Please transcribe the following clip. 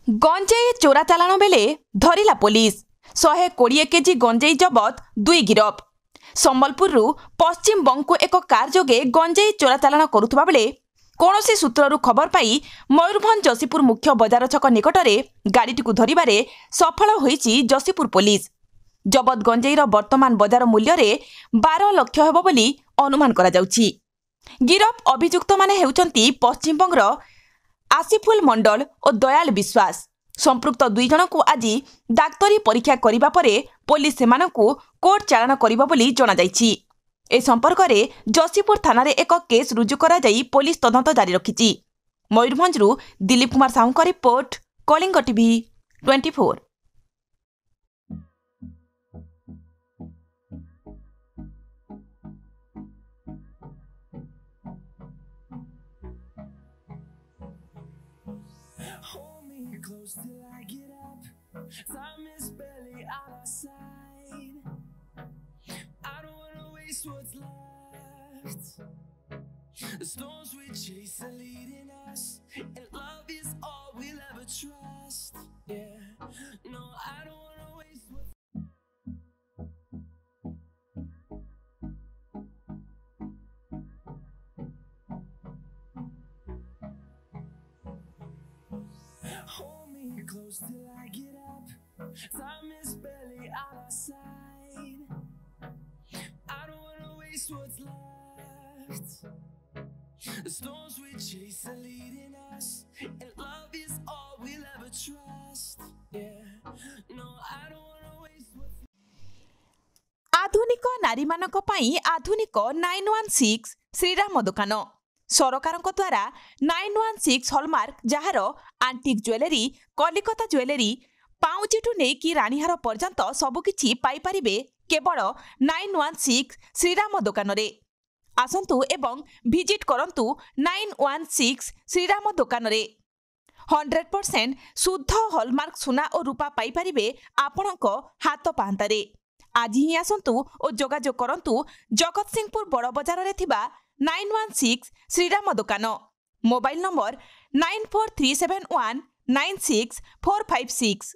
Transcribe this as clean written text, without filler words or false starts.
गंजेई चोरा चालाण बेले धरिला police 120 KG गंजेई जबत 2 गिरफ। Sambalpur Paschim Banga को एक कार जोगे गंजेई चोरा चालाण करुवा बेले कौनसी सूत्रु खबर पाई मयूरभंज जसीपुर मुख्य बजार छक निकटरे गाड़ीटी धरिबारे सफल होईची जसीपुर पुलिस। जबत गंजेईर वर्तमान बजार मूल्य रे 12 लाख हेबो बोली अनुमान करा जाउची। गिरफ अभियुक्त माने हेउचंती पश्चिम बंगर आसिफुल मंडल और दयाल विश्वास। संपृक्त 2 जन को आज डाक्तरी परीक्षा करिबा परे पुलिस सेमानकु कोर्ट चालाण करिबा बोली जणा जायछि। ए संपर्क रे जसीपुर थाना रे एक केस रुजु करा जाई पुलिस तदंत जारी रखिछि। मयूरभंजरु दिलीप कुमार साहू का report, Kalinga TV 24। Hold me close till I get up. Time is barely on our side. I don't wanna waste what's left. The storms we chase are leading us, and love is all we'll ever trust. Yeah, no, I don't wanna waste what's Hold me close till I get up. Time is barely on our side. I don't wanna waste what's left. The storms we chase are leading us, and love is all we'll ever trust. Yeah, no, I don't wanna waste what's आधुनिक नारी मानक पई आधुनिक 916 श्रीराम दुकान सरकार द्वारा 916 hallmark jar आंटिक jewellery, Kolkata jewellery, पाउचिठू नेकी रानीहार पर्यंत सबकिछि पाई परिबे केवल 916 श्रीराम दुकान रे। आसंतु एवं विजिट करंतु 916 श्रीराम दुकान रे। 100% शुद्ध हॉलमार्क सुना और रूपा पाई परिबे आपणक हाथ पांतारे। आज ही आसंतु और जोगाजोग करंतु जगत सिंहपुर बड़ बजार रे थिबा 916 श्रीराम दुकान। Mobile number 9437196456।